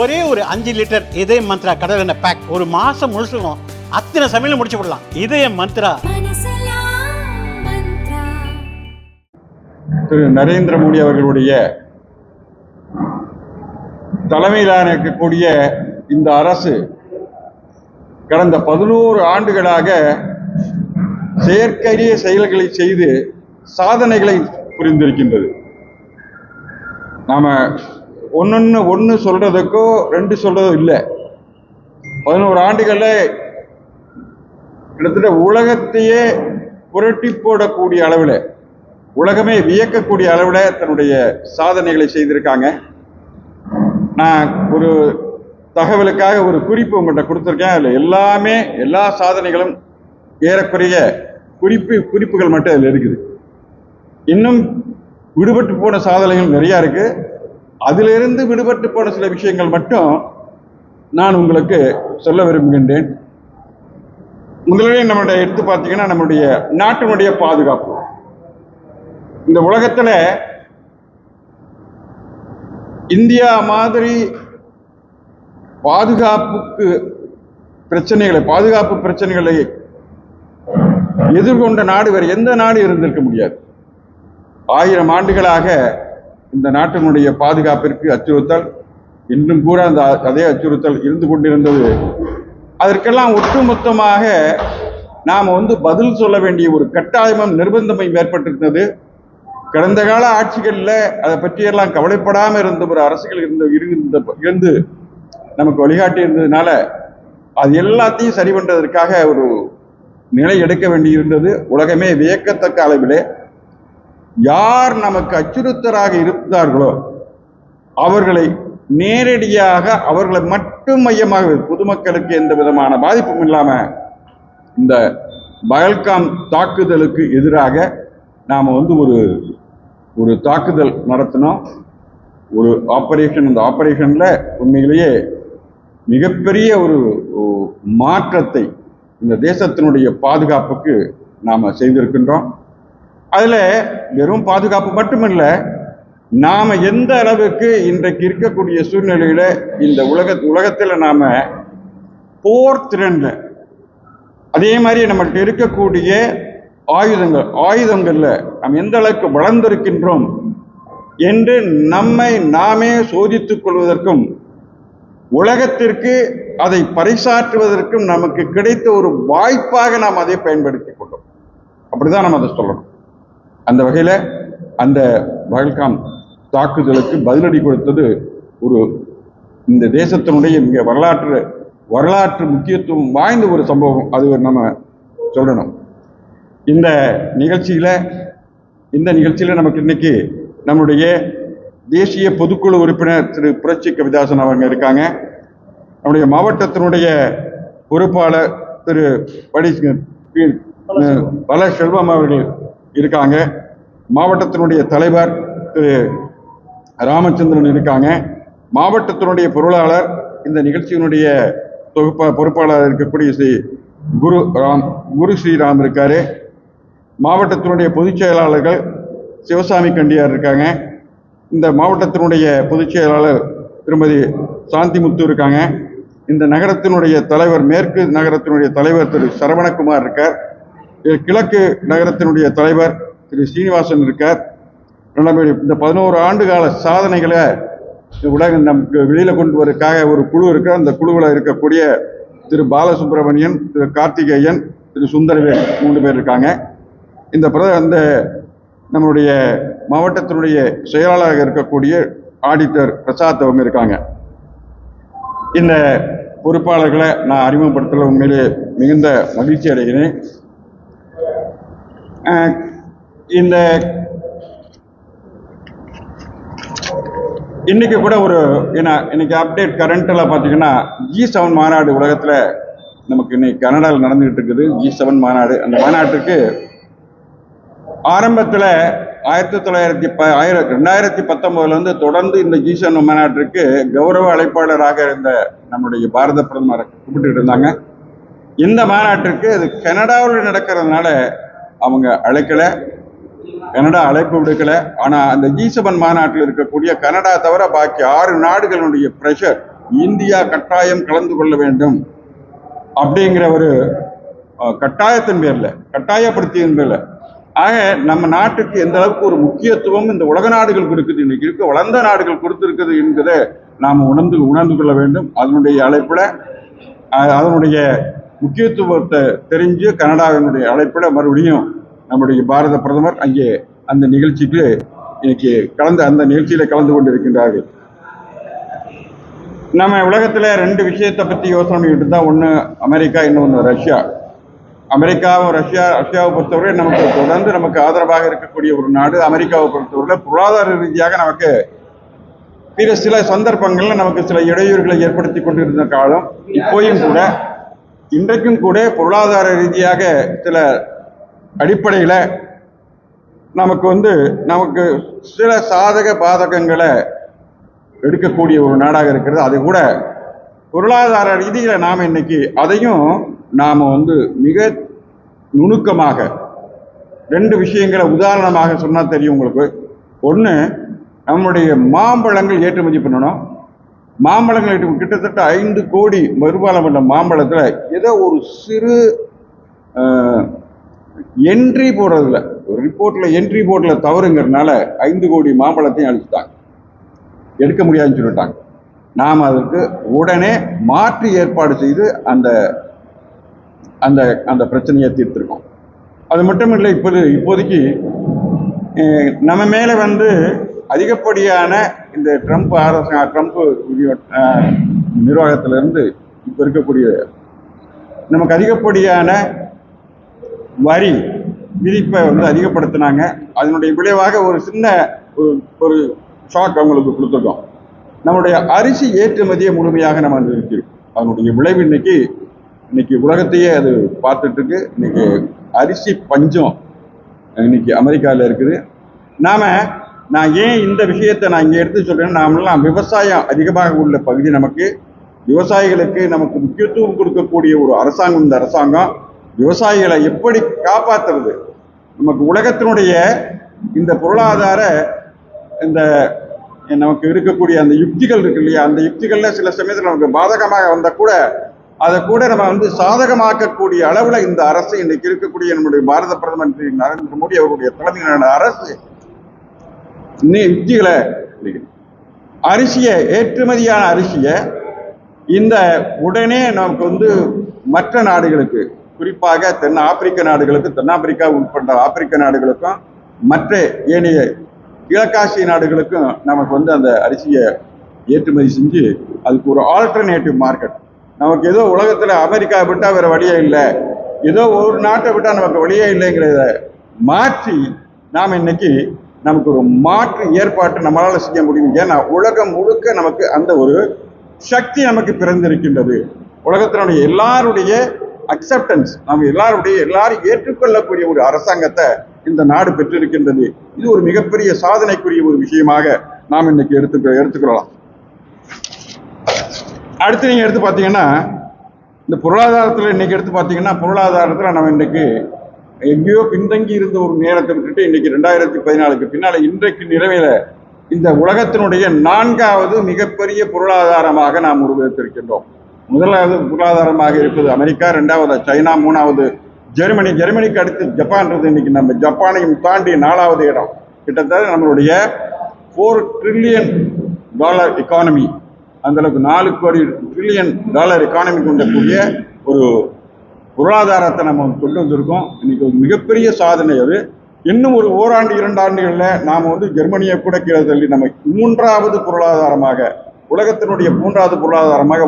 ஒரே ஒரு 5 லிட்டர் இதய மந்த்ரா கடல் எண்ணெய் பேக் ஒரு மாசம் முழுசுக்கும் அத்தனை சமையல முடிச்சு விடலாம். இதய மந்த்ரா. திரு நரேந்திர மோடி அவர்களுடைய தலைமையிலான இருக்கக்கூடிய இந்த அரசு கடந்த 11 ஆண்டுகளாக செயற்கைய செயல்களை செய்து சாதனைகளை புரிந்திருக்கின்றது. நாம ஒன்று சொல்றதுக்கோ 2 சொல்றதோ இல்லை. 11 ஆண்டுகள்ல கிட்டத்தட்ட உலகத்தையே புரட்டி போடக்கூடிய அளவில், உலகமே வியக்கக்கூடிய அளவில் தன்னுடைய சாதனைகளை செய்திருக்காங்க. நான் ஒரு தகவலுக்காக ஒரு குறிப்பு உங்கள்கிட்ட கொடுத்துருக்கேன். அதில் எல்லா சாதனைகளும் ஏறக்குறைய குறிப்புகள் மட்டும் அதில் இருக்குது. இன்னும் விடுபட்டு போன சாதனைகள் நிறையா இருக்கு. அதிலிருந்து விடுபட்டு போன சில விஷயங்கள் மட்டும் நான் உங்களுக்கு சொல்ல விரும்புகின்றேன். முதலிலே நம்மளுடைய எடுத்து பார்த்தீங்கன்னா, நம்முடைய நாட்டினுடைய பாதுகாப்பு. இந்த உலகத்துல இந்தியா மாதிரி பாதுகாப்பு பிரச்சனைகளை எதிர்கொண்ட நாடு வேறு எந்த நாடு இருந்திருக்க முடியாது. 1000 ஆண்டுகளாக இந்த நாட்டினுடைய பாதுகாப்பிற்கு அச்சுறுத்தல், இன்றும் கூட அதே அச்சுறுத்தல் இருந்து கொண்டிருந்தது. அதற்கெல்லாம் ஒட்டுமொத்தமாக நாம் பதில் சொல்ல வேண்டிய ஒரு கட்டாயமும் நிர்பந்தமும் ஏற்பட்டிருந்தது. கடந்த கால ஆட்சிகளில் அதை பற்றியெல்லாம் கவலைப்படாமல் இருந்த ஒரு அரசுகள் இருந்து நமக்கு வழிகாட்டி இருந்ததுனால அது எல்லாத்தையும் சரி பண்றதற்காக ஒரு நிலை எடுக்க வேண்டியிருந்தது. உலகமே வியக்கத்தக்க அளவிலே யார் நமக்கு அச்சுறுத்தலாக இருந்தார்களோ அவர்களை நேரடியாக அவர்களை மட்டும் மையமாக, பொதுமக்களுக்கு எந்த விதமான பாதிப்பும் இல்லாம இந்த பகல்காம் தாக்குதலுக்கு எதிராக நாம ஒரு தாக்குதல் நடத்தினோம். ஒரு ஆபரேஷன். இந்த ஆபரேஷன்ல உண்மையிலேயே மிகப்பெரிய ஒரு மாற்றத்தை இந்த தேசத்தினுடைய பாதுகாப்புக்கு நாம செய்திருக்கின்றோம். அதுல வெறும் பாதுகாப்பு மட்டுமல்ல, நாம எந்த அளவுக்கு இன்றைக்கு இருக்கக்கூடிய சூழ்நிலையில இந்த உலகத்துல நாம போர் திறன்ல, அதே மாதிரி நம்மகிட்ட இருக்கக்கூடிய ஆயுதங்கள்ல நாம் எந்த அளவுக்கு வளர்ந்திருக்கின்றோம் என்று நம்மை நாமே சோதித்துக் கொள்வதற்கும் உலகத்திற்கு அதை பறைசாற்றுவதற்கும் நமக்கு கிடைத்த ஒரு வாய்ப்பாக நாம் அதை பயன்படுத்திக் கொண்டோம். அப்படிதான் நம்ம அதை சொல்லணும். அந்த வகையில அந்த பகல்காம் தாக்குதலுக்கு பதிலடி கொடுத்தது இந்த தேசத்தினுடைய மிக வரலாற்று முக்கியத்துவம் வாய்ந்த ஒரு சம்பவம். அது நம்ம சொல்லணும். இந்த நிகழ்ச்சியில நமக்கு இன்னைக்கு நம்முடைய தேசிய பொதுக்குழு உறுப்பினர் திரு புரட்சி கவிதாசன் அவங்க இருக்காங்க. நம்முடைய மாவட்டத்தினுடைய பொறுப்பாளர் திரு பல செல்வம் அவர்கள் இருக்காங்க. மாவட்டத்தினுடைய தலைவர் திரு ராமச்சந்திரன் இருக்காங்க. மாவட்டத்தினுடைய பொருளாளர், இந்த நிகழ்ச்சியினுடைய பொறுப்பாளர் இருக்கக்கூடிய ஸ்ரீ குரு ஸ்ரீராம் இருக்காரு. மாவட்டத்தினுடைய பொதுச் செயலாளர்கள் சிவசாமி கண்டியார் இருக்காங்க. இந்த மாவட்டத்தினுடைய பொதுச் செயலாளர் திருமதி சாந்திமுத்து இருக்காங்க. இந்த நகரத்தினுடைய தலைவர், மேற்கு நகரத்தினுடைய தலைவர் திரு சரவணகுமார் இருக்கார். கிழக்கு நகரத்தினுடைய தலைவர் திரு சீனிவாசன் இருக்கார். இந்த 11 ஆண்டு கால சாதனைகளை உலகம் நமக்கு வெளியில கொண்டு வரதுக்காக ஒரு குழு இருக்கு. அந்த குழுவில் இருக்கக்கூடிய திரு பாலசுப்ரமணியன், திரு கார்த்திகேயன், திரு சுந்தரவேல் 3 பேர் இருக்காங்க. அந்த நம்மளுடைய மாவட்டத்தினுடைய செயலாளராக இருக்கக்கூடிய ஆடிட்டர் பிரசாத் அவங்க இருக்காங்க. இந்த பொறுப்பாளர்களை நான் அறிமுகப்படுத்தல உண்மையிலே மிகுந்த மகிழ்ச்சி அடைகிறேன். இன்னைக்கு கூட இன்னைக்கு அப்டேட் கரண்ட்ல பாத்தீங்கன்னா G7 மாநாடு உலகத்துல நமக்கு இன்னைக்கு கனடாவில் நடந்துகிட்டு இருக்குது. G7 மாநாடு. அந்த மாநாட்டுக்கு ஆரம்பத்துல 2019 தொடர்ந்து இந்த G7 மாநாட்டிற்கு கௌரவ அழைப்பாளராக இருந்த நம்முடைய பாரத பிரதமரை கூப்பிட்டு இருந்தாங்க. இந்த மாநாட்டிற்கு அது கனடாவில் நடக்கிறதுனால அவங்க அழைக்கல, கனடா அழைப்பு விடுக்கல. ஆனா அந்த G7 மாநாட்டில் இருக்கக்கூடிய கனடா தவிர பாக்கி 6 நாடுகளுடைய பிரஷர் இந்தியா கட்டாயம் கலந்து கொள்ள வேண்டும் அப்படிங்கிற ஒரு கட்டாயத்தின் பேர்ல, கட்டாயப்படுத்தியின் பேர்ல. ஆக நம்ம நாட்டுக்கு எந்த அளவுக்கு ஒரு முக்கியத்துவம் இந்த உலக நாடுகள் கொடுக்குது, இன்னைக்கு இருக்க வளர்ந்த நாடுகள் கொடுத்திருக்குது என்பதை நாம் உணர்ந்து கொள்ள வேண்டும். அதனுடைய அழைப்புல, அதனுடைய முக்கியத்துவத்தை தெரிஞ்சு கனடாவினுடைய அழைப்புல மறுபடியும் நம்முடைய பாரத பிரதமர் அங்கே அந்த நிகழ்ச்சிக்கு இன்னைக்கு அந்த நிகழ்ச்சியில கலந்து கொண்டிருக்கின்றார்கள். நம்ம உலகத்துல ரெண்டு விஷயத்தை பத்தி யோசனை பண்ணிட்டு தான், ஒன்று அமெரிக்கா, இன்னொன்று ரஷ்யா. அமெரிக்காவும் ரஷ்யாவை பொறுத்தவரை நமக்கு ஆதரவாக இருக்கக்கூடிய ஒரு நாடு. அமெரிக்காவை பொறுத்தவரை பொருளாதார ரீதியாக நமக்கு சில சந்தர்ப்பங்கள்ல நமக்கு சில இடையூறுகளை ஏற்படுத்தி கொண்டிருந்த காலம் இப்போயும் கூட, இன்றைக்கும் கூட பொருளாதார ரீதியாக சில அடிப்படையில நமக்கு சில சாதக பாதகங்களை எடுக்கக்கூடிய ஒரு நாடாக இருக்கிறது. அது கூட பொருளாதார ரீதியில நாம் இன்னைக்கு அதையும் நாம மிக நுணுக்கமாக ரெண்டு விஷயங்களை உதாரணமாக சொன்னா தெரியும் உங்களுக்கு. ஒன்று, நம்முடைய மாம்பழங்கள் ஏற்றுமதி பண்ணணும். மாம்பழங்கள் கிட்டத்தட்ட 5 கோடி மறுபாலம் உள்ள மாம்பழத்துல ஏதோ ஒரு சிறு என்ட்ரி போடுறதுல, ஒரு ரிப்போர்ட்ல என்ட்ரி போர்ட்ல தவறுங்கிறதுனால 5 கோடி மாம்பழத்தையும் அழிச்சுட்டாங்க, எடுக்க முடியாதுன்னு சொல்லிட்டாங்க. நாம் அதற்கு உடனே மாற்று ஏற்பாடு செய்து அந்த அந்த அந்த பிரச்சனையை தீர்த்திருக்கோம். அது மட்டும் இல்லை, இப்போதைக்கு நம்ம மேலே அதிகப்படியான இந்த ட்ரம்ப் நிர்வாகத்திலிருந்து இப்போ இருக்கக்கூடிய நமக்கு அதிகப்படியான வரி விதிப்பை அதிகப்படுத்தினாங்க. அதனுடைய விளைவாக ஒரு சின்ன ஒரு ஷாக் அவங்களுக்கு கொடுத்துருக்கோம். நம்முடைய அரிசி ஏற்றுமதியை முழுமையாக நம்ம நிறுத்தியிருக்கோம். அதனுடைய விளைவு இன்னைக்கு உலகத்தையே அது பார்த்துட்டு இருக்கு. இன்னைக்கு அரிசி பஞ்சம் இன்னைக்கு அமெரிக்காவில் இருக்குது. நான் ஏன் இந்த விஷயத்தை நான் இங்கே எடுத்து சொல்றேன்னா, நாமெல்லாம் விவசாயம் அதிகமாக உள்ள பகுதி. விவசாயிகளுக்கு நமக்கு முக்கியத்துவம் கொடுக்கக்கூடிய ஒரு அரசாங்கம் இந்த அரசாங்கம். விவசாயிகளை எப்படி காப்பாற்றுறது, நமக்கு உலகத்தினுடைய இந்த பொருளாதார இந்த நமக்கு இருக்கக்கூடிய அந்த யுக்திகள் இருக்கு இல்லையா, அந்த யுக்திகள்ல சில சமயத்தில் நமக்கு பாதகமாக வந்தா கூட அதை கூட நம்ம சாதகமாக்கக்கூடிய அளவுல இந்த அரசு இன்னைக்கு இருக்கக்கூடிய நம்முடைய பாரத பிரதமர் திரு நரேந்திர மோடி அவருடைய தலைமையிலான அரசு யுக்திகளை, அரிசியை ஏற்றுமதியான அரிசியை இந்த உடனே நமக்கு மற்ற நாடுகளுக்கு, குறிப்பாக தென்னாப்பிரிக்கா உட்பட்ட ஆப்பிரிக்க நாடுகளுக்கும் மற்ற ஏனைய கிழக்காசிய நாடுகளுக்கும் நமக்கு அந்த அரிசியை ஏற்றுமதி செஞ்சு அதுக்கு ஒரு ஆல்டர்னேட்டிவ் மார்க்கெட், நமக்கு ஏதோ உலகத்துல அமெரிக்கா விட்டா வேற வழியே இல்லை, ஏதோ ஒரு நாட்டை விட்டா நமக்கு வழியே இல்லைங்கிறத மாற்றி நாம் இன்னைக்கு நமக்கு ஒரு மாற்று ஏற்பாட்டு நம்மளால செய்ய முடியும். ஏன்னா உலகம் முழுக்க நமக்கு அந்த ஒரு சக்தி நமக்கு பிறந்திருக்கின்றது. உலகத்தினுடைய எல்லாருடைய அக்செப்டன்ஸ், நம்ம எல்லாரும் ஏற்றுக்கொள்ளக்கூடிய ஒரு அரசாங்கத்தை இந்த நாடு பெற்றிருக்கின்றது. இது ஒரு மிகப்பெரிய சாதனைக்குரிய ஒரு விஷயமாக நாம் இன்னைக்கு எடுத்துக்கலாம். அடுத்து நீங்க எடுத்து பார்த்தீங்கன்னா, இந்த பொருளாதாரத்தில் இன்னைக்கு எடுத்து பார்த்தீங்கன்னா, பொருளாதாரத்தில் நம்ம இன்னைக்கு எங்கேயோ பின்தங்கி இருந்த ஒரு நேரத்தை விட்டுட்டு இன்னைக்கு 2014க்கு பின்னால இன்றைக்கு நிலைமையில இந்த உலகத்தினுடைய 4வது மிகப்பெரிய பொருளாதாரமாக நாம் உருவெடுத்திருக்கின்றோம். முதலாவது பொருளாதாரமாக இருப்பது அமெரிக்கா, 2வது சைனா, 3வது ஜெர்மனி. ஜெர்மனிக்கு அடுத்து ஜப்பான்றது இன்னைக்கு நம்ம ஜப்பானையும் தாண்டி 4வது இடம். கிட்டத்தட்ட நம்மளுடைய $4 ட்ரில்லியன் எக்கானமி, அந்த அளவுக்கு $4 ட்ரில்லியன் எக்கானமி கொண்டக்கூடிய ஒரு பொருளாதாரத்தை நம்ம கொண்டு வந்திருக்கோம். இன்னைக்கு ஒரு மிகப்பெரிய சாதனை அது. இன்னும் ஒரு ஓராண்டு 2 ஆண்டுகளில் நாம் ஜெர்மனியை கூட கீழே தள்ளி நம்ம 3வது பொருளாதாரமாக, உலகத்தினுடைய 3வது பொருளாதாரமாக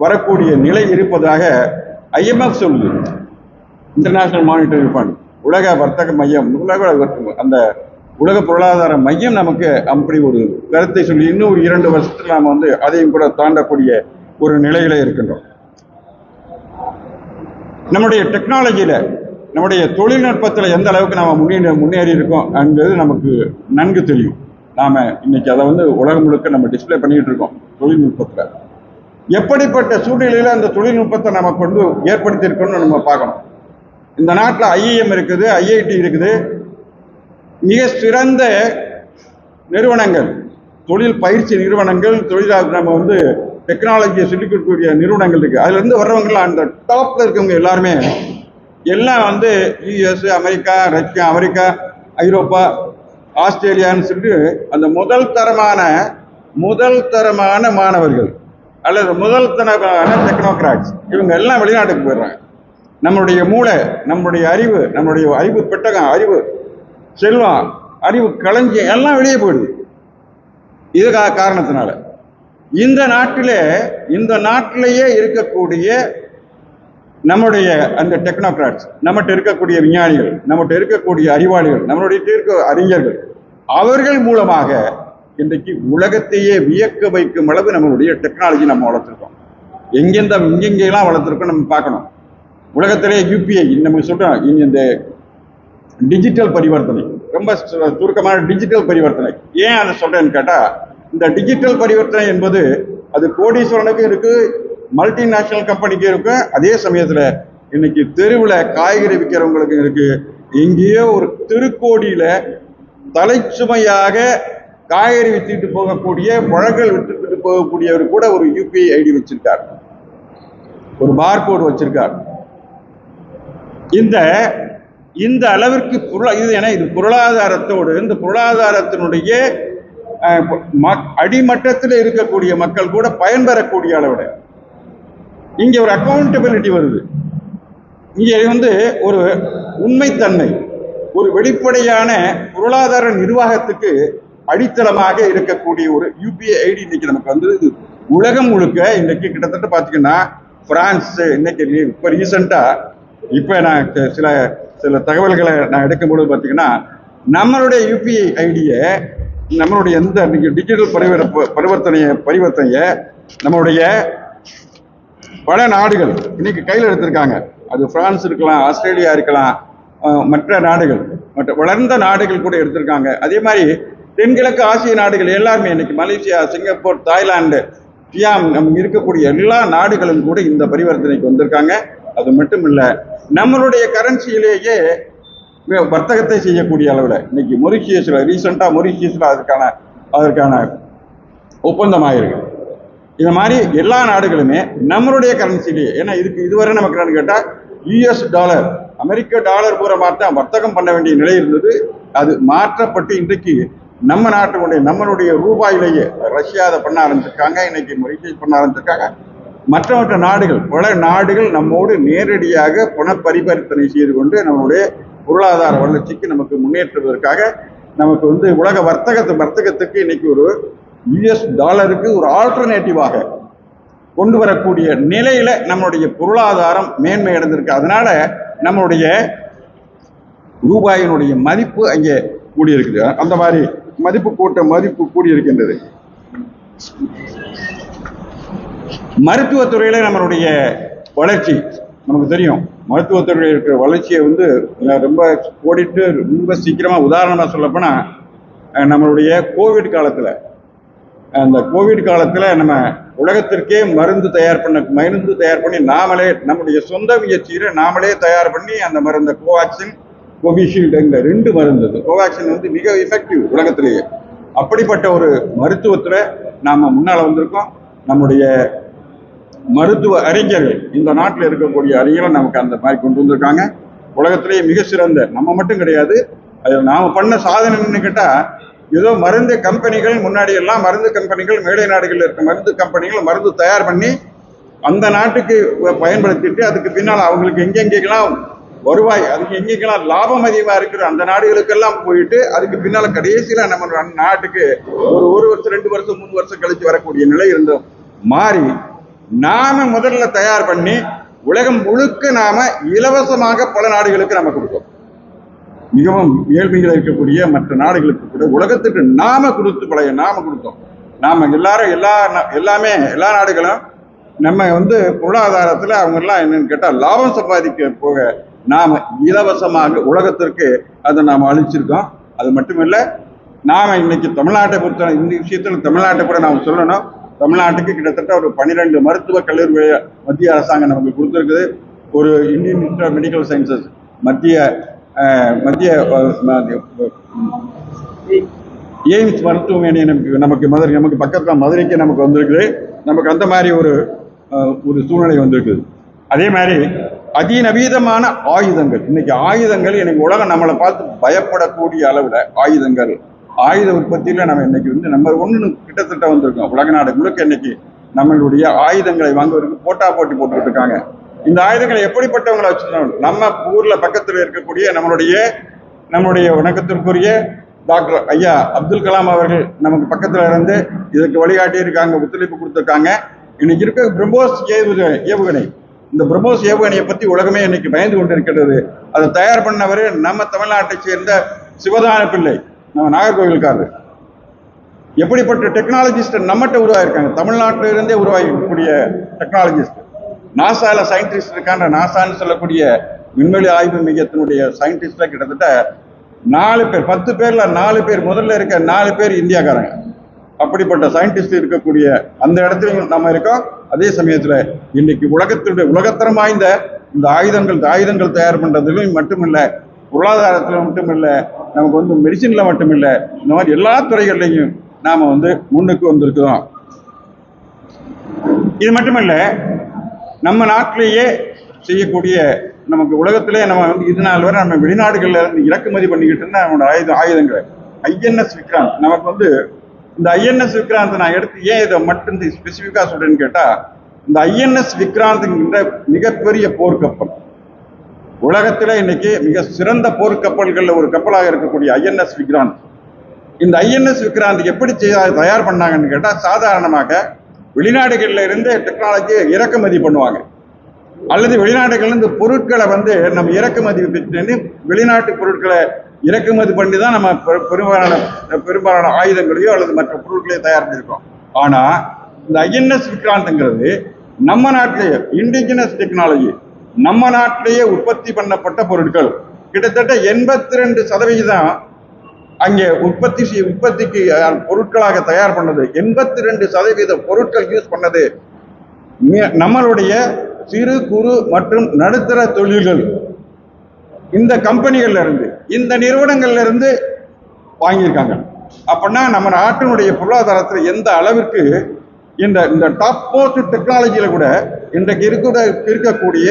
வரக்கூடிய நிலை இருப்பதாக IMF சொல்லுது. இன்டர்நேஷனல் மானிட்டரி ஃபண்ட், உலக வர்த்தக மையம், அந்த உலக பொருளாதார மையம் நமக்கு அப்படி ஒரு கருத்தை சொல்லி இன்னும் ஒரு 2 வருஷத்துல நாம் அதையும் கூட தாண்டக்கூடிய ஒரு நிலையில இருக்கின்றோம். நம்முடைய டெக்னாலஜியில, நம்முடைய தொழில்நுட்பத்தில் எந்த அளவுக்கு நாம முன்னேறி இருக்கோம் என்பது நமக்கு நன்கு தெரியும். நாம இன்னைக்கு அதை உலகம் முழுக்க நம்ம டிஸ்பிளே பண்ணிட்டு இருக்கோம். தொழில்நுட்பத்துல எப்படிப்பட்ட சூழ்நிலையில அந்த தொழில்நுட்பத்தை நம்ம ஏற்படுத்தி இருக்கோம்னு நம்ம பார்க்கணும். இந்த நாட்டில் IIM இருக்குது, IIT இருக்குது, மிக சிறந்த நிறுவனங்கள் தொழில் பயிற்சி நிறுவனங்கள், நம்ம வந்து டெக்னாலஜியை சொல்லிக் கொடுக்கக்கூடிய நிறுவனங்கள் இருக்கு. அதுல இருந்து வர்றவங்கலாம் அந்த டாப்ல இருக்கவங்க எல்லாருமே எல்லாம் வந்து யுஎஸ், அமெரிக்கா, ஐரோப்பா, ஆஸ்திரேலியான்னு சொல்லிட்டு அந்த முதல் தரமான மாணவர்கள் அல்லது முதல் தரமான டெக்னோகிராட்ஸ் இவங்க எல்லாம் வெளிநாட்டுக்கு போயிடுறாங்க. நம்மளுடைய மூளை, நம்மளுடைய அறிவு பெட்டகம், அறிவு செல்வம், அறிவு களஞ்சியம் எல்லாம் வெளியே போயிடுது. இது காரணத்தினால இந்த நாட்டிலேயே இருக்கக்கூடிய நம்முடைய அந்த டெக்னோகிராட்ஸ், நம்மகிட்ட இருக்கக்கூடிய விஞ்ஞானிகள், நம்மகிட்ட இருக்கக்கூடிய அறிவாளிகள், நம்மளுடைய இருக்க அறிஞர்கள், அவர்கள் மூலமாக இன்றைக்கு உலகத்தையே வியக்க வைக்கும் அளவு நம்மளுடைய டெக்னாலஜி நம்ம வளர்த்துருக்கோம். எங்கெங்கெல்லாம் வளர்த்துருக்கோம் நம்ம பார்க்கணும். உலகத்திலே யூபிஐ நம்ம சொல்றோம். இனி இந்த டிஜிட்டல் பரிவர்த்தனை, ரொம்ப சுருக்கமான டிஜிட்டல் பரிவர்த்தனை. ஏன் அதை சொல்றேன்னு கேட்டா, இந்த டிஜிட்டல் பரிவர்த்தனை என்பது அது கோடீஸ்வரனுக்கும் இருக்கு, மல்டிநேஷனல் கம்பெனிக்கு இருக்கு. அதே சமயத்துல இன்னைக்கு தெருவில் காய்கறி விற்கிறவங்களுக்கு இருக்கு. எங்கேயோ ஒரு திருக்கோடியில தலைச்சுமையாக காய்கறி வித்துட்டு போகக்கூடிய, பழங்கள் வித்துட்டு போகக்கூடியவர் கூட ஒரு யூபிஐ ஐடி வச்சிருக்கார், ஒரு பார்கோடு வச்சிருக்கார். இந்த அளவிற்கு இது பொருளாதாரத்தோடு, இந்த பொருளாதாரத்தினுடைய அடிமட்டத்தில் இருக்கக்கூடிய மக்கள் கூட பயன்பெறக்கூடிய அளவுல இங்க ஒரு அக்கௌண்டபிலிட்டி வருது. இங்க வந்து ஒரு உண்மைத்தன்மை, ஒரு வெளிப்படையான பொருளாதார நிர்வாகத்துக்கு அடித்தளமாக இருக்கக்கூடிய ஒரு யூபிஐ ஐடி இன்னைக்கு நமக்கு வந்து உலகம் முழுக்க இன்னைக்கு கிட்டத்தட்ட பாத்தீங்கன்னா பிரான்ஸ் இன்னைக்கு இப்ப ரீசெண்டா இப்ப நான் சில தகவல்களை நான் எடுக்கும்போது பாத்தீங்கன்னா நம்மளுடைய யூபிஐ ஐடியை, நம்மளுடைய எந்த டிஜிட்டல் பரிவர்த்தனையை நம்மளுடைய பல நாடுகள் இன்னைக்கு கையில் எடுத்திருக்காங்க. அது பிரான்ஸ் இருக்கலாம், ஆஸ்திரேலியா இருக்கலாம், மற்ற நாடுகள், மற்ற வளர்ந்த நாடுகள் கூட எடுத்திருக்காங்க. அதே மாதிரி தென்கிழக்கு ஆசிய நாடுகள் எல்லாருமே இன்னைக்கு மலேசியா, சிங்கப்பூர், தாய்லாந்து, சியாம் நம்ம இருக்கக்கூடிய எல்லா நாடுகளும் கூட இந்த பரிவர்த்தனைக்கு வந்திருக்காங்க. அது மட்டும் இல்ல, நம்மளுடைய கரன்சியிலேயே வர்த்தகத்தை செய்யக்கூடிய அளவில் இன்னைக்கு ரீசெண்டா மொரிஷியஸ்ல அதற்கான ஒப்பந்தம் ஆயிருக்கு. இந்த மாதிரி எல்லா நாடுகளுமே நம்மளுடைய கரன்சிலேயே, ஏன்னா இதுவரை நமக்கு என்னன்னு கேட்டா யுஎஸ் டாலர், அமெரிக்க டாலர் மூலமா தான் வர்த்தகம் பண்ண வேண்டிய நிலை இருந்தது. அது மாற்றப்பட்டு இன்றைக்கு நம்ம நம்மளுடைய ரூபாயிலேயே ரஷ்யா அதை பண்ண ஆரம்பிச்சிருக்காங்க, இன்னைக்கு மொரிஷியஸ் பண்ண ஆரம்பிச்சிருக்காங்க. மற்ற நாடுகள், பல நாடுகள் நம்மோடு நேரடியாக பண பரிவர்த்தனை செய்து கொண்டு நம்மளுடைய பொருளாதார வளர்ச்சிக்கு நமக்கு முன்னேற்றுவதற்காக நமக்கு வந்து உலக வர்த்தகத்துக்கு இன்னைக்கு ஒரு யுஎஸ் டாலருக்கு ஒரு ஆல்டர்னேட்டிவாக கொண்டு வரக்கூடிய நிலையில நம்மளுடைய பொருளாதாரம் மேன்மை அடைந்திருக்கு. அதனால நம்மளுடைய ரூபாயினுடைய மதிப்பு அங்கே கூடியிருக்குது. அந்த மாதிரி மதிப்பு கூடியிருக்கின்றது. மருத்துவத்துறையில நம்மளுடைய வளர்ச்சி நமக்கு தெரியும். மருத்துவத்துறையில் இருக்கிற வளர்ச்சியை வந்து ரொம்ப ஓடிட்டு ரொம்ப சீக்கிரமா, உதாரணமா சொல்லப்போனா நம்மளுடைய கோவிட் காலத்துல நம்ம உலகத்திற்கே மருந்து தயார் பண்ணி நாமளே நம்முடைய சொந்த முயற்சியில நாமளே தயார் பண்ணி அந்த மருந்து கோவாக்சின், கோவிஷீல்டு, 2 மருந்து. கோவாக்சின் வந்து மிக எஃபெக்டிவ் உலகத்திலேயே. அப்படிப்பட்ட ஒரு மருத்துவத்துல நாம முன்னால வந்திருக்கோம். நம்முடைய மருத்துவ அறிஞர்கள், இந்த நாட்டில் இருக்கக்கூடிய அறிஞர்கள் நமக்கு அந்த மாதிரி கொண்டு வந்திருக்காங்க. உலகத்திலேயே மிக சிறந்த, நம்ம மட்டும் கிடையாது, அதில் நாம பண்ண சாதனைன்னு கேட்டா, ஏதோ மருந்து கம்பெனிகள், முன்னாடி எல்லாம் மருந்து கம்பெனிகள், மேலை நாடுகளில் இருக்க மருந்து கம்பெனிகள் மருந்து தயார் பண்ணி அந்த நாட்டுக்கு பயன்படுத்திட்டு அதுக்கு பின்னால் அவங்களுக்கு எங்கெங்கெல்லாம் வருவாய், அதுக்கு எங்கெங்கெல்லாம் லாபம் அதிகமா இருக்கிற அந்த நாடுகளுக்கெல்லாம் போயிட்டு அதுக்கு பின்னால கடைசியில நம்ம நாட்டுக்கு ஒரு வருஷம், 2 வருஷம், 3 வருஷம் கழிச்சு வரக்கூடிய நிலை இருந்தோம். மாறி நாம முதல்ல தயார் பண்ணி உலகம் முழுக்க நாம இலவசமாக பல நாடுகளுக்கு நம்ம கொடுத்தோம். மிகவும் ஏழ்மைகள் இருக்கக்கூடிய மற்ற நாடுகளுக்கு கூட உலகத்துக்கு நாம கொடுத்தோம். நாம எல்லா நாடுகளும் நம்ம வந்து பொருளாதாரத்துல அவங்க எல்லாம் என்னன்னு கேட்டா லாபம் சம்பாதிக்க போக நாம இலவசமாக உலகத்திற்கு அதை நாம அளிச்சிருக்கோம். அது மட்டுமில்ல, நாம இன்னைக்கு தமிழ்நாட்டை பொறுத்த இந்த விஷயத்துல தமிழ்நாட்டை கூட நாம சொல்லணும். தமிழ்நாட்டுக்கு கிட்டத்தட்ட ஒரு 12 மருத்துவக் கல்லூரி மத்திய அரசாங்கம் நமக்கு கொடுத்துருக்குது. ஒரு Indian Institute of Medical Sciences, மத்திய எய்ம்ஸ் மருத்துவமனை நமக்கு பக்கத்தில் மதுரைக்கு நமக்கு வந்திருக்குது. நமக்கு அந்த மாதிரி ஒரு சூழ்நிலை வந்திருக்குது. அதே மாதிரி அதிநவீனமான ஆயுதங்கள், இன்னைக்கு ஆயுதங்கள் இன்னைக்கு உலகம் நம்மளை பார்த்து பயப்படக்கூடிய அளவில் ஆயுத உற்பத்தியில் நம்ம இன்னைக்கு நம்பர் 1 கிட்டத்தட்ட வந்திருக்கோம். உலக நாடு முழுக்க இன்னைக்கு நம்மளுடைய ஆயுதங்களை வாங்குவதற்கு போட்டி போட்டுக்கிட்டு இருக்காங்க. இந்த ஆயுதங்களை எப்படிப்பட்டவங்களை வச்சுக்கணும்? நம்ம ஊர்ல பக்கத்தில் இருக்கக்கூடிய நம்முடைய வணக்கத்திற்குரிய டாக்டர் ஐயா அப்துல் கலாம் அவர்கள் நமக்கு பக்கத்துல இருந்து இதற்கு வழிகாட்டி இருக்காங்க, ஒத்துழைப்பு கொடுத்துருக்காங்க. இன்னைக்கு இருக்க பிரம்மோஸ் ஏவுகணை, இந்த பிரம்மோஸ் ஏவுகணையை பத்தி உலகமே இன்னைக்கு பயந்து கொண்டிருக்கிறது. அதை தயார் பண்ணவர் நம்ம தமிழ்நாட்டை சேர்ந்த சிவதான பிள்ளை, நம்ம நாகர்கோவிலுக்காரர். எப்படிப்பட்ட டெக்னாலஜிஸ்ட் நம்மகிட்ட உருவாயிருக்காங்க, தமிழ்நாட்டில இருந்தே உருவாகக்கூடிய டெக்னாலஜிஸ்ட். நாசால சயின்டிஸ்ட் இருக்காங்க. நாசான்னு சொல்லக்கூடிய விண்வெளி ஆய்வு மையத்தினுடைய சயின்டிஸ்ட்ல கிட்டத்தட்ட 4 பேர், 10 பேர்ல 4 பேர், முதல்ல இருக்க 4 பேர் இந்தியாக்காரங்க. அப்படிப்பட்ட சயின்டிஸ்ட் இருக்கக்கூடிய அந்த இடத்துலையும் நம்ம இருக்கோம். அதே சமயத்துல இன்னைக்கு உலகத்தரம் வாய்ந்த இந்த ஆயுதங்கள் தயார் பண்றதுலையும் மட்டுமில்ல, பொருளாதாரத்துல மட்டுமில்ல, நமக்கு மெடிசின்ல மட்டுமில்ல, இந்த மாதிரி எல்லா துறைகள்லையும் நாம முன்னுக்கு வந்திருக்கிறோம். இது மட்டுமல்ல, நம்ம நாட்டிலேயே செய்யக்கூடிய, நமக்கு உலகத்திலே நம்ம இது நாள் வரை நம்ம வெளிநாடுகள்ல இருந்து இறக்குமதி பண்ணிக்கிட்டு இருந்தா நம்மளோட ஆயுதங்களை ஐஎன்எஸ் விக்ராந்த். நமக்கு இந்த ஐஎன்எஸ் விக்ராந்த் நான் எடுத்து ஏன் இதை மட்டும் ஸ்பெசிஃபிக்கா சொல்றேன்னு கேட்டா, இந்த ஐஎன்எஸ் விக்ராந்த்ங்கிற மிகப்பெரிய போர்க்கப்பல், உலகத்திலே இன்னைக்கு மிக சிறந்த போர்க்கப்பல்கள்ல ஒரு கப்பலாக இருக்கக்கூடிய ஐஎன்எஸ் விக்ராந்த். இந்த ஐஎன்எஸ் விக்ராந்த் எப்படி தயார் பண்ணாங்கன்னு கேட்டா, சாதாரணமாக வெளிநாடுகள்ல இருந்து டெக்னாலஜியை இறக்குமதி பண்ணுவாங்க, அல்லது வெளிநாடுகள்ல இருந்து பொருட்களை நம்ம இறக்குமதி வெளிநாட்டு பொருட்களை இறக்குமதி பண்ணி தான் நம்ம பெரும்பாலான ஆயுதங்களையோ அல்லது மற்ற பொருட்களையோ தயார் பண்ணியிருக்கோம். ஆனா இந்த ஐஎன்எஸ் விக்ராந்த்ங்கிறது நம்ம நாட்டிலேயே இண்டிஜினஸ் டெக்னாலஜி, நம்ம நாட்டிலேயே உற்பத்தி பண்ணப்பட்ட பொருட்கள். கிட்டத்தட்ட 82% அங்கே உற்பத்திக்கு பொருட்களாக தயார் பண்ணது. 82% பொருட்கள் யூஸ் பண்ணது நம்மளுடைய சிறு குறு மற்றும் நடுத்தர தொழில்கள், இந்த கம்பெனிகள்ல இருந்து, இந்த நிறுவனங்கள்ல இருந்து வாங்கியிருக்காங்க. அப்படின்னா நம்ம நாட்டினுடைய பொருளாதாரத்தில் எந்த அளவிற்கு இந்த டாப் மோஸ்ட் டெக்னாலஜியில கூட இன்றைக்கு இருக்கக்கூடிய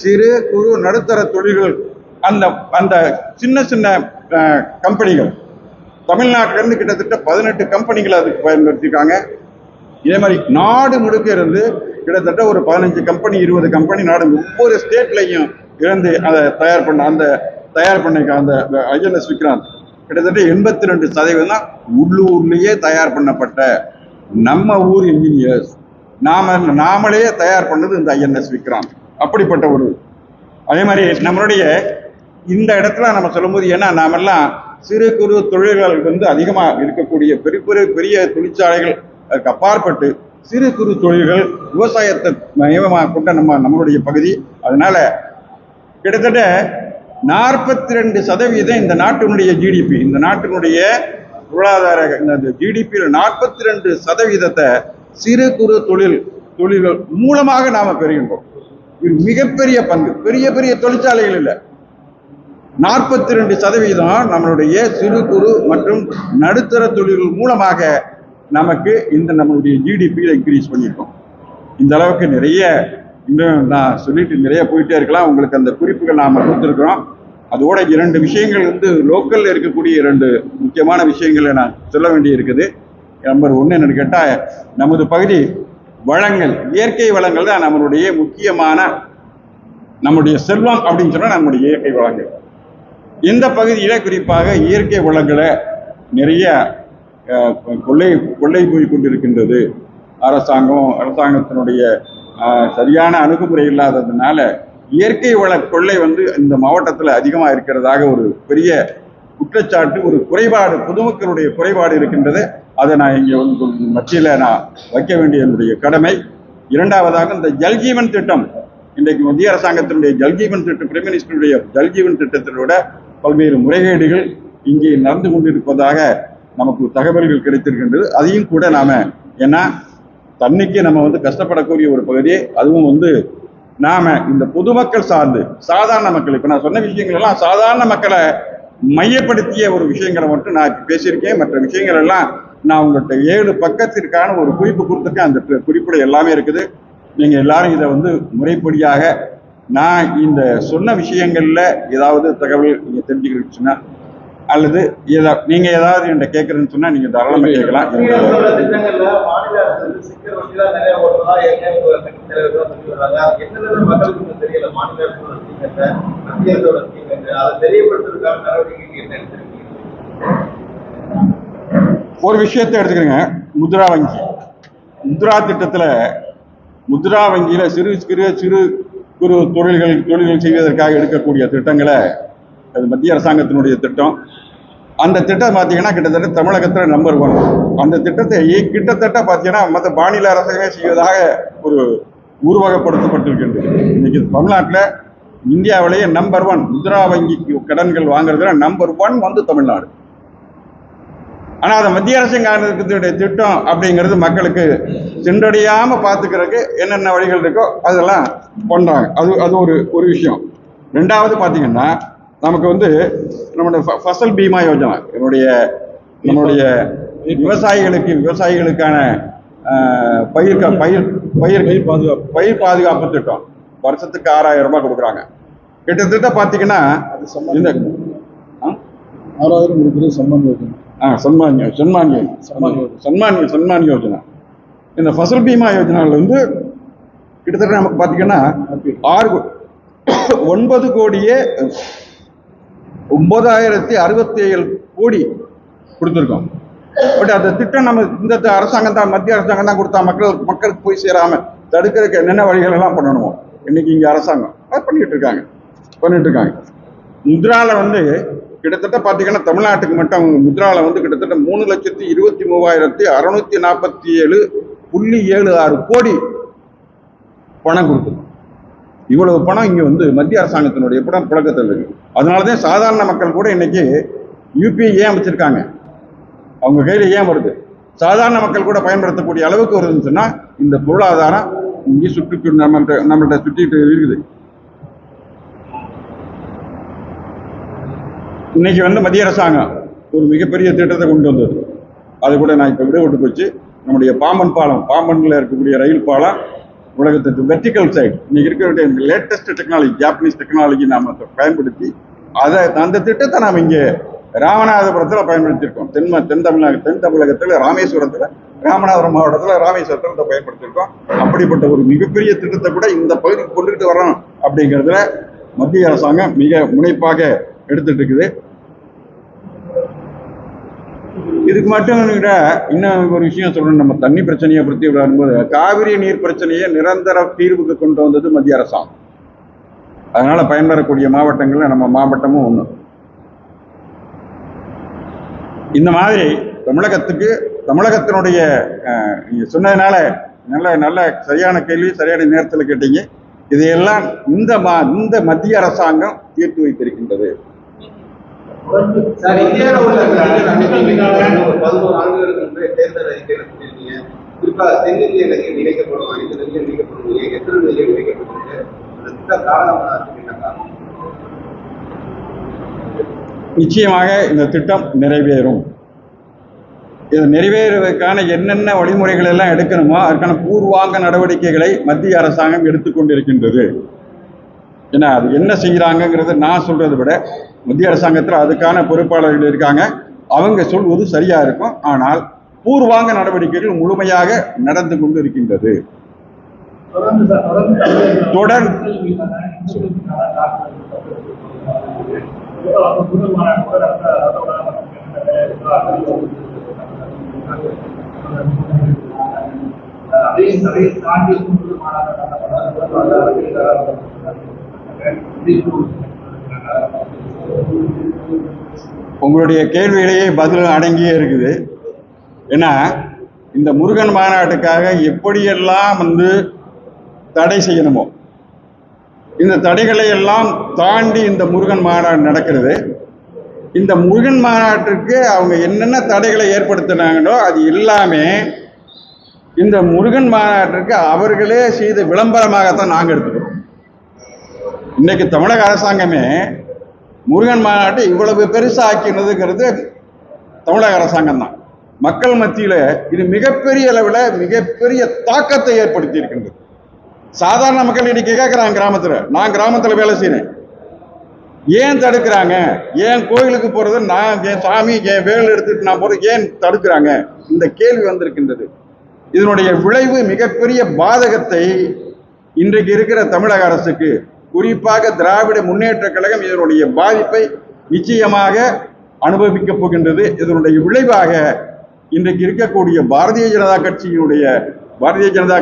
சிறு குறு நடுத்தர தொழில்கள், அந்த சின்ன கம்பெனிகள், தமிழ்நாட்டிலிருந்து கிட்டத்தட்ட 18 கம்பெனிகள் அதுக்கு பயன்படுத்திருக்காங்க. இதே மாதிரி நாடு முழுக்க இருந்து கிட்டத்தட்ட ஒரு 15 கம்பெனி 20 கம்பெனி நாடு ஒவ்வொரு ஸ்டேட்லையும் இருந்து அதை தயார் பண்ண அந்த ஐஎன்எஸ் விக்ராந்த் கிட்டத்தட்ட 82% தான் உள்ளூர்லயே தயார் பண்ணப்பட்ட நம்ம ஊர் இன்ஜினியர்ஸ், நாமளே தயார் பண்ணது இந்த ஐஎன்எஸ் விக்ராந்த். அப்படிப்பட்ட ஒரு, அதே மாதிரி நம்மளுடைய இந்த இடத்துல நம்ம சொல்லும்போது, ஏன்னா நாமெல்லாம் சிறு குறு தொழில்கள் அதிகமாக இருக்கக்கூடிய பெரிய தொழிற்சாலைகள், அதுக்கு அப்பாற்பட்டு சிறு குறு தொழில்கள், விவசாயத்தை மையமாக கொண்ட நம்மளுடைய பகுதி. அதனால கிட்டத்தட்ட 42% இந்த நாட்டினுடைய ஜிடிபி, இந்த நாட்டினுடைய பொருளாதார ஜிடிபியில் 42% சிறு குறு தொழில்கள் மூலமாக நாம பெறுகின்றோம். இது மிகப்பெரிய பங்கு. பெரிய தொழிற்சாலைகள் இல்லை, 42% நம்மளுடைய சிறு குறு மற்றும் நடுத்தர தொழில்கள் மூலமாக நமக்கு நம்மளுடைய ஜிடிபியில் இன்க்ரீஸ் பண்ணியிருக்கோம். இந்த அளவுக்கு நிறைய இன்னும் நான் சொல்லிட்டு நிறைய போயிட்டே இருக்கலாம். உங்களுக்கு அந்த குறிப்புகள் நாம கொடுத்துருக்கிறோம். அதோட 2 விஷயங்கள் லோக்கல்ல இருக்கக்கூடிய 2 முக்கியமான விஷயங்களை நான் சொல்ல வேண்டி இருக்குது. நம்பர் 1 என்னன்னு கேட்டா, நமது பகுதி வளங்கள், இயற்கை வளங்கள் தான் நம்மளுடைய முக்கியமான நம்முடைய செல்வம் அப்படின்னு சொன்னா நம்முடைய இயற்கை வளங்கள். இந்த பகுதியில குறிப்பாக இயற்கை வளங்களை நிறைய கொள்ளை போய் கொண்டிருக்கின்றது. அரசாங்கத்தினுடைய சரியான அணுகுமுறை இல்லாததுனால இயற்கை வள கொள்ளை இந்த மாவட்டத்தில் அதிகமாக இருக்கிறதாக ஒரு பெரிய குற்றச்சாட்டு, ஒரு குறைபாடு, பொதுமக்களுடைய குறைபாடு இருக்கின்றது. அதை நான் இங்கே மத்தியில் நான் வைக்க வேண்டிய என்னுடைய கடமை. 2வதாக இந்த ஜல்ஜீவன் திட்டம், இன்றைக்கு மத்திய அரசாங்கத்தினுடைய ஜல்ஜீவன் திட்டம், பிரைம் மினிஸ்டருடைய ஜல்ஜீவன் திட்டத்தினோட பல்வேறு முறைகேடுகள் இங்கே நடந்து கொண்டிருப்பதாக நமக்கு தகவல்கள் கிடைத்திருக்கின்றது. அதையும் கூட நாம, ஏன்னா தண்ணிக்கு நம்ம கஷ்டப்படக்கூடிய ஒரு பகுதி, அதுவும் நாம இந்த பொதுமக்கள் சார்ந்து சாதாரண மக்கள், இப்ப நான் சொன்ன விஷயங்கள் எல்லாம் சாதாரண மக்களை மையப்படுத்திய ஒரு விஷயங்களை மட்டும் நான் பேசியிருக்கேன். மற்ற விஷயங்கள் எல்லாம் நான் உங்கள்கிட்ட 7 பக்கத்திற்கான ஒரு குறிப்பு கொடுத்துருக்கேன். அந்த குறிப்பில் எல்லாமே இருக்குது. நீங்கள் எல்லாரும் இதை வந்து முறைப்படியாக நான் இந்த சொன்ன விஷயங்கள்ல ஏதாவது தகவல் நீங்க தெரிஞ்சுக்கிட்டுச்சுன்னா அல்லது நீங்க ஏதாவது என்கிட்ட கேட்கறேன்னு சொன்னா நீங்க தாராளமா கேட்கலாம். ஒரு விஷயத்தை எடுத்துக்கிறேங்க. முத்ரா வங்கி, முத்ரா திட்டத்துல, முத்ரா வங்கியில சிறு குறு தொழில்கள் செய்வதற்காக எடுக்கக்கூடிய திட்டங்களை, அது மத்திய அரசாங்கத்தினுடைய திட்டம். அந்த திட்டம் பார்த்தீங்கன்னா கிட்டத்தட்ட தமிழகத்தில் நம்பர் 1. அந்த திட்டத்தை கிட்டத்தட்ட பார்த்தீங்கன்னா மற்ற மாநில அரசுகளே செய்வதாக ஒரு உருவகப்படுத்தப்பட்டிருக்கின்றது. இன்னைக்கு தமிழ்நாட்டில் இந்தியாவிலேயே நம்பர் 1 முத்ரா வங்கிக்கு கடன்கள் வாங்குறதுல நம்பர் 1 வந்து தமிழ்நாடு. ஆனால் அதை மத்திய அரசாங்கத்தினுடைய திட்டம் அப்படிங்கிறது மக்களுக்கு சென்றடையாம பார்த்துக்கிறதுக்கு என்னென்ன வழிகள் இருக்கோ அதெல்லாம் பண்றாங்க. அது ஒரு விஷயம். ரெண்டாவது பார்த்தீங்கன்னா நமக்கு வந்து நம்மளுடைய ஃபசல் பீமா யோஜனா, நம்மளுடைய விவசாயிகளுக்கான பயிர் பாதுகாப்பு திட்டம் வருஷத்துக்கு 6000 ரூபாய் கொடுக்குறாங்க. கிட்டத்தட்ட பார்த்தீங்கன்னா இந்த 6000 கொடுக்குறது சன்மான் யோஜனா. இந்த ஃபசல் பீமா யோஜனாவில் வந்து கிட்டத்தட்ட நமக்கு பார்த்தீங்கன்னா 9,067 கோடி கொடுத்துருக்கோம். பட் அந்த திட்டம் நம்ம இந்த அரசாங்கம் தான், மத்திய அரசாங்கம் தான் கொடுத்தா மக்களுக்கு போய் சேராம தடுக்கிறதுக்கு என்னென்ன வழிகள் எல்லாம் பண்ணணுமோ இன்னைக்கு இங்க அரசாங்கம் அதை பண்ணிட்டு இருக்காங்க. முத்ரால வந்து கிட்டத்தட்ட பார்த்தீங்கன்னா தமிழ்நாட்டுக்கு மட்டும் முத்ரால வந்து கிட்டத்தட்ட 3,23,647.76 கோடி பணம் கொடுக்குது. இவ்வளவு பணம் இங்க வந்து மத்திய அரசாங்கத்தினுடைய பணம் புழக்கத்தில் இருக்கு. அதனாலதான் சாதாரண மக்கள் கூட இன்னைக்கு யூபிஐ ஏன் அமைச்சிருக்காங்க, அவங்க கையில ஏன் வருது, சாதாரண மக்கள் கூட பயன்படுத்தக்கூடிய அளவுக்கு வருதுன்னு சொன்னா இந்த பொருளாதாரம் இங்கே நம்மள்கிட்ட சுற்றிட்டு இருக்குது. இன்னைக்கு வந்து மத்திய அரசாங்கம் ஒரு மிகப்பெரிய திட்டத்தை கொண்டு வந்தது. அது கூட நான் இப்ப விட்டு போச்சு. நம்முடைய பாம்பன்ல இருக்கக்கூடிய ரயில் பாலம் உலகத்துக்கு வெர்டிக்கல் சைடு இன்னைக்கு இருக்கக்கூடிய லேட்டஸ்ட் டெக்னாலஜி, ஜாப்பனீஸ் டெக்னாலஜி நாம பயன்படுத்தி அந்த திட்டத்தை நாம் இங்கே ராமநாதபுரத்தில் பயன்படுத்தியிருக்கோம். தென் தமிழகத்தில் ராமேஸ்வரத்தில், ராமநாதபுரம் மாவட்டத்தில் ராமேஸ்வரத்தில் பயன்படுத்தியிருக்கோம். அப்படிப்பட்ட ஒரு மிகப்பெரிய திட்டத்தை கூட இந்த பகுதிக்கு கொண்டுகிட்டு வரணும் அப்படிங்கிறதுல மத்திய அரசாங்கம் மிக முனைப்பாக எடுத்துட்டு இருக்குது. இதுக்கு மட்டும் இன்னும் ஒரு விஷயம் சொல்லணும். நம்ம தண்ணி பிரச்சனையை பற்றி விளையாடும்போது காவிரி நீர் பிரச்சனையை நிரந்தர தீர்வுக்கு கொண்டு வந்தது மத்திய அரசாங்கம். அதனால பயன்பெறக்கூடிய மாவட்டங்கள்ல நம்ம மாவட்டமும் ஒண்ணு. இந்த மாதிரி தமிழகத்தினுடைய நீங்க சொன்னதுனால நல்ல சரியான கேள்வி, சரியான நேரத்தில் கேட்டீங்க. இதையெல்லாம் இந்த மத்திய அரசாங்கம் தீர்த்து வைத்திருக்கின்றது. இந்தியாவில் உள்ள 11 ஆண்டுகளுக்கு முன்பே தேர்தல் அறிக்கையில சொல்லியிருக்கீங்க, குறிப்பா தென்னிந்திய நதிகள் இணைக்கப்படும், 5 நதிகள் இணைக்கப்படும், எத்தனை நதிகள் இணைக்கப்பட்டிருக்கு, காரணம்? நிச்சயமாக இந்த திட்டம் நிறைவேறும். இது நிறைவேறுவதற்கான என்னென்ன வழிமுறைகள் எல்லாம் எடுக்கணுமோ அதற்கான பூர்வாங்க நடவடிக்கைகளை மத்திய அரசாங்கம் எடுத்துக்கொண்டிருக்கின்றது. ஏன்னா அது என்ன செய்யறாங்கிறத நான் சொல்றதை விட மத்திய அரசாங்கத்தில் அதுக்கான பொறுப்பாளர்கள் இருக்காங்க, அவங்க சொல்வது சரியா இருக்கும். ஆனால் பூர்வாங்க நடவடிக்கைகள் முழுமையாக நடந்து கொண்டு இருக்கின்றது. உங்களுடைய கேள்வியிலேயே பதில் அடங்கியே இருக்குது. ஏன்னா இந்த முருகன் மாநாட்டுக்காக எப்படியெல்லாம் தடை செய்யணுமோ இந்த தடைகளை எல்லாம் தாண்டி இந்த முருகன் மாநாடு நடக்கிறது. இந்த முருகன் மாநாட்டிற்கு அவங்க என்னென்ன தடைகளை ஏற்படுத்தினாங்களோ அது எல்லாமே இந்த முருகன் மாநாட்டிற்கு அவர்களே செய்த விளம்பரமாகத்தான் நாங்கள் எடுத்துக்கிறோம். இன்னைக்கு தமிழக அரசாங்கமே முருகன் மாநாட்டை இவ்வளவு பெருசா ஆக்கினதுங்கிறது தமிழக அரசாங்கம் தான். மக்கள் மத்தியில இது மிகப்பெரிய அளவில் மிகப்பெரிய தாக்கத்தை ஏற்படுத்தி இருக்கின்றது. சாதாரண மக்கள் இன்னைக்கு கேட்கிறாங்க, நான் கிராமத்துல வேலை செய்யறேன், ஏன் தடுக்கிறாங்க? ஏன் கோயிலுக்கு போறது, நான் என் சாமி என் வேலை எடுத்துட்டு நான் போறது ஏன் தடுக்கிறாங்க? இந்த கேள்வி வந்திருக்கின்றது. இதனுடைய விளைவு மிகப்பெரிய பாதகத்தை இன்றைக்கு இருக்கிற தமிழக அரசுக்கு, குறிப்பாக திராவிட முன்னேற்ற கழகம் இதனுடைய பாதிப்பை நிச்சயமாக அனுபவிக்க போகின்றது. இதனுடைய விளைவாக இன்றைக்கு இருக்கக்கூடிய பாரதிய ஜனதா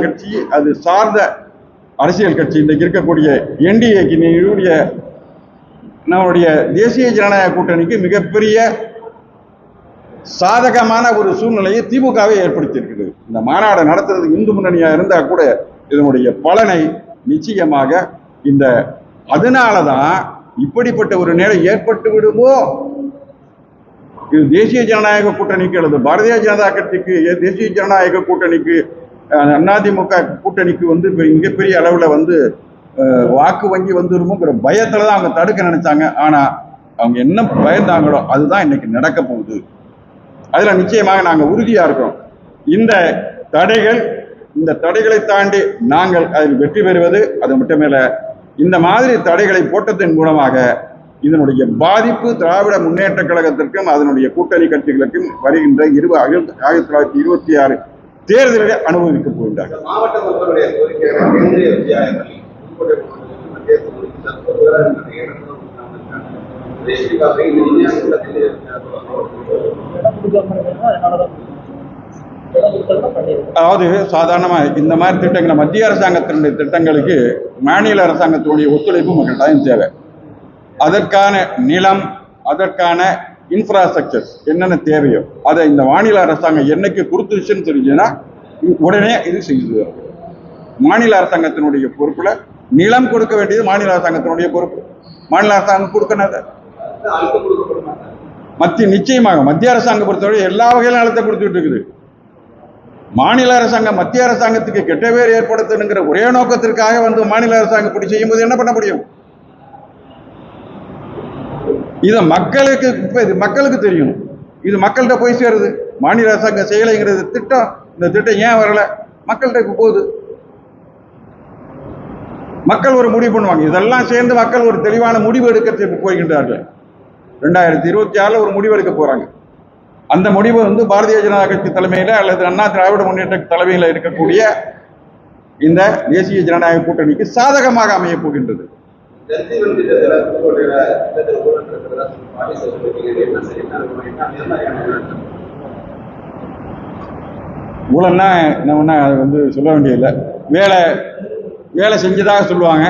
கட்சி அது சார்ந்த அரசியல் கட்சி, இன்றைக்கு இருக்கக்கூடிய என்டிஏக்கு நம்முடைய தேசிய ஜனநாயக கூட்டணிக்கு மிகப்பெரிய சாதகமான ஒரு சூழ்நிலையை திமுகவை ஏற்படுத்தி இருக்கிறது. இந்த மாநாடு நடத்துறது இந்து முன்னணியா இருந்தா கூட இதனுடைய பலனை நிச்சயமாக அதனாலதான் இப்படிப்பட்ட ஒரு நிலை ஏற்பட்டு விடுமோ, இது தேசிய ஜனநாயக கூட்டணிக்கு அல்லது பாரதிய ஜனதா கட்சிக்கு, தேசிய ஜனநாயக கூட்டணிக்கு, அதிமுக கூட்டணிக்கு மிகப்பெரிய அளவுல வாக்கு வங்கி வந்துருமோங்கிற பயத்துலதான் அவங்க தடுக்க நினைச்சாங்க. ஆனா அவங்க என்ன பயந்தாங்களோ அதுதான் இன்னைக்கு நடக்க போகுது. அதுல நிச்சயமாக நாங்க உறுதியா இருக்கிறோம். இந்த தடைகளை தாண்டி நாங்கள் அதில் வெற்றி பெறுவது, அது மட்டுமல்ல இந்த மாதிரி தடைகளை போட்டதன் மூலமாக இதனுடைய பாதிப்பு திராவிட முன்னேற்ற கழகத்திற்கும் அதனுடைய கூட்டணி கட்சிகளுக்கும் வருகின்ற 1926 தேர்தலில் அனுபவிக்க போகின்றார்கள். மாவட்ட மக்களுடைய கோரிக்கையான கேந்திரிய வித்யாலயத்தில் அதாவது சாதாரணமா இந்த மாதிரி திட்டங்களை மத்திய அரசாங்கத்தினுடைய திட்டங்களுக்கு மாநில அரசாங்கத்தினுடைய ஒத்துழைப்பு மக்கள் தேவை. அதற்கான நிலம், அதற்கான இன்ஃப்ராஸ்ட்ரக்சர் என்னென்ன தேவையோ அதை இந்த மாநில அரசாங்கம் என்னைக்கு கொடுத்துருச்சுன்னு தெரிஞ்சுன்னா உடனே இது செய்து. மாநில அரசாங்கத்தினுடைய பொறுப்புல நிலம் கொடுக்க வேண்டியது மாநில அரசாங்கத்தினுடைய பொறுப்பு. மாநில அரசாங்கம் கொடுக்கணும். நிச்சயமாக மத்திய அரசாங்கம் பொறுத்தவரை எல்லா வகையிலும் அழுத்தம் கொடுத்துட்டு இருக்குது. மாநில அரசாங்கம் மத்திய அரசாங்கத்துக்கு கெட்ட பேர் ஏற்படுத்தணுங்கிற ஒரே நோக்கத்திற்காக மாநில அரசாங்கம் இப்படி செய்யும் போது என்ன பண்ண முடியும்? இதை மக்களுக்கு தெரியணும். இது மக்கள்கிட்ட போய் சேருது. மாநில அரசாங்கம் செய்யலைங்கிறது திட்டம். இந்த திட்டம் ஏன் வரல? மக்கள்கிட்ட போகுது. மக்கள் ஒரு முடிவு பண்ணுவாங்க. இதெல்லாம் சேர்ந்து மக்கள் ஒரு தெளிவான முடிவு எடுக்க போகின்றார்கள். 2026 ஒரு முடிவு எடுக்க போறாங்க. அந்த முடிவு பாரதிய ஜனதா கட்சி தலைமையில அல்லது அண்ணா திராவிட முன்னேற்ற தலைமையில இருக்கக்கூடிய இந்த தேசிய ஜனநாயக கூட்டணிக்கு சாதகமாக அமைய போகின்றது. ஊழல்னா நம்ம சொல்ல வேண்டியதில்லை. வேலை செஞ்சதாக சொல்லுவாங்க,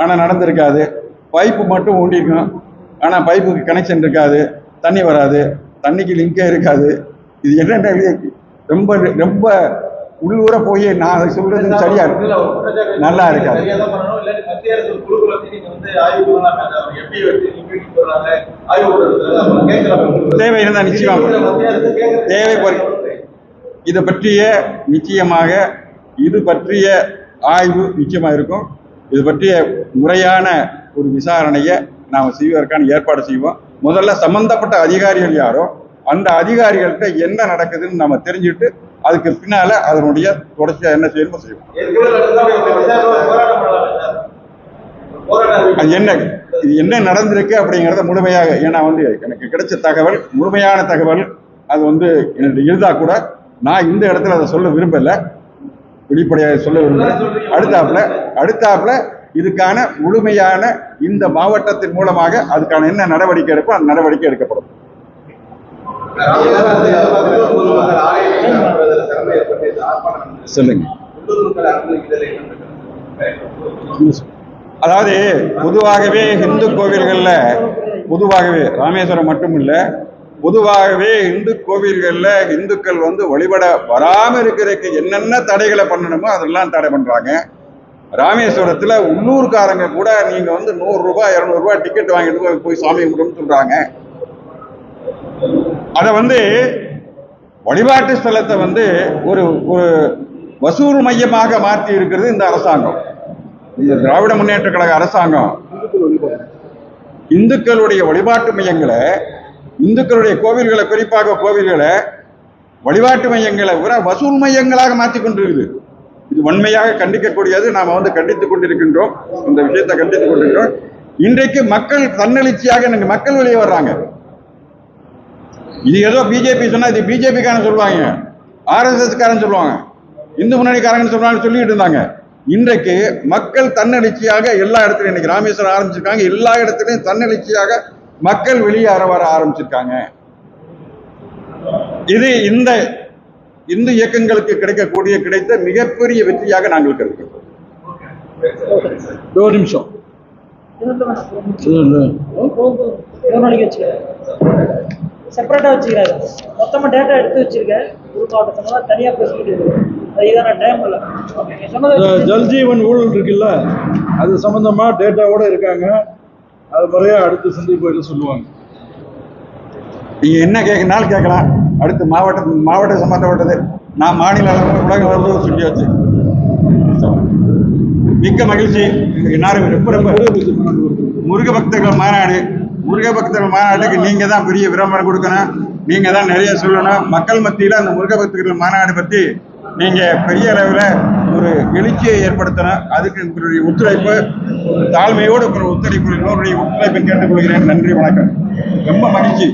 ஆனால் நடந்திருக்காது. பைப்பு மட்டும் ஊண்டிருக்கும், ஆனால் பைப்புக்கு கனெக்ஷன் இருக்காது, தண்ணி வராது, தண்ணிக்கு லிங்கே இருக்காது. இது என்ன ரொம்ப ரொம்ப உள்ளூர போய் நான் அதை சொல்றது சரியா இருக்கு, நல்லா இருக்காது. தேவை இருந்தா நிச்சயமாக தேவை. இதை பற்றிய நிச்சயமாக இது பற்றிய ஆய்வு நிச்சயமா இருக்கும். இது பற்றிய முறையான ஒரு விசாரணையை நாம் செய்வதற்கான ஏற்பாடு செய்வோம். முதல்ல சம்பந்தப்பட்ட அதிகாரிகள் யாரோ அந்த அதிகாரிகள்கிட்ட என்ன நடக்குதுன்னு நம்ம தெரிஞ்சுட்டு அதுக்கு பின்னால அதனுடைய தொடர்ச்சியா என்ன செய்யணுமோ செய்வோம். இது என்ன நடந்திருக்கு அப்படிங்கிறத முழுமையாக, ஏன்னா எனக்கு கிடைச்ச தகவல் முழுமையான தகவல். அது எனக்கு இருந்தா கூட நான் இந்த இடத்துல அதை சொல்ல விரும்பல, வெளிப்படையாக சொல்ல விரும்பல. அடுத்தாப்புல இதுக்கான முழுமையான இந்த மாவட்டத்தின் மூலமாக அதுக்கான என்ன நடவடிக்கை இருக்கோ அந்த நடவடிக்கை எடுக்கப்படும். சொல்லுங்க. அதாவது பொதுவாகவே இந்து கோவில்கள்ல, பொதுவாகவே ராமேஸ்வரம் மட்டும் இல்ல, பொதுவாகவே இந்து கோவில்கள்ல இந்துக்கள் வழிபட வராம இருக்கிறதுக்கு என்னென்ன தடைகளை பண்ணணுமோ அதெல்லாம் தடை பண்றாங்க. ராமேஸ்வரத்துல உள்ளூர்காரங்க கூட நீங்க 100 ரூபாய் 200 ரூபாய் டிக்கெட் வாங்கிட்டு போய் சாமி கும்பிடுன்னு சொல்றாங்க. அத வழிபாட்டு ஸ்தலத்தை ஒரு ஒரு வசூல் மையமாக மாற்றி இருக்கிறது இந்த அரசாங்கம், இந்த திராவிட முன்னேற்ற கழக அரசாங்கம். இந்துக்களுடைய வழிபாட்டு மையங்களை, இந்துக்களுடைய கோவில்களை, குறிப்பாக கோவில்களை வழிபாட்டு மையங்களை வசூல் மையங்களாக மாற்றிக் கொண்டிருக்குது. இது வன்மையாக கண்டிக்கக்கூடியது. நாம் கண்டித்துக் கொண்டிருக்கின்றோம், இந்த விஷயத்தை கண்டித்துக் கொண்டிருக்கிறோம். இன்றைக்கு மக்கள் தன்னெழுச்சியாக மக்கள் வெளியே வர்றாங்க. இது ஏதோ பிஜேபி சொன்னா இது பிஜேபி காரன் சொல்லுவாங்க, ஆர்எஸ்எஸ் காரன் சொல்லுவாங்க, இந்து முன்னணிக்காரங்க சொல்லுவாங்க சொல்லிட்டு இருந்தாங்க. இன்றைக்கு மக்கள் தன்னெழுச்சியாக எல்லா இடத்துலையும், இன்னைக்கு ராமேஸ்வரம் ஆரம்பிச்சிருக்காங்க, எல்லா இடத்துலையும் தன்னெழுச்சியாக மக்கள் வெளியே வர ஆரம்பிச்சிருக்காங்க. இது இந்த இந்து இயக்கங்களுக்கு கிடைத்த மிகப்பெரிய வெற்றியாக நாங்கள் கருதுகிறோம். ஒரு நிமிஷம் செப்பரேட்டா வச்சுக்கிறாரு, மொத்தமா டேட்டா எடுத்து வச்சிருக்கேன். ஒரு மாவட்டத்துல தனியா ஜல்ஜீவன் ஊழல் இருக்குல்ல, அது சம்பந்தமா டேட்டாவோட இருக்காங்க. அது முறையா அடுத்து சந்திப்பு சொல்லுவாங்க. நீங்க என்ன கேட்கனாலும் கேட்கலாம். அடுத்து மாவட்ட சம்பந்தப்பட்டது நான் மாநில அளவில் உலக அளவில் சொல்லியாச்சு. மிக்க மகிழ்ச்சி. முருக பக்தர்கள் மாநாட்டுக்கு நீங்க தான் பெரிய விளம்பரம் கொடுக்கணும், நீங்க தான் நிறைய சொல்லணும். மக்கள் மத்தியில் அந்த முருக பக்தர்கள் மாநாடு பற்றி நீங்க பெரிய அளவில் ஒரு எழுச்சியை ஏற்படுத்தணும். அதுக்கு உங்களுடைய ஒத்துழைப்பு, தாழ்மையோடு ஒத்துழைப்பை கேட்டுக்கொள்கிறேன். நன்றி, வணக்கம். ரொம்ப மகிழ்ச்சி.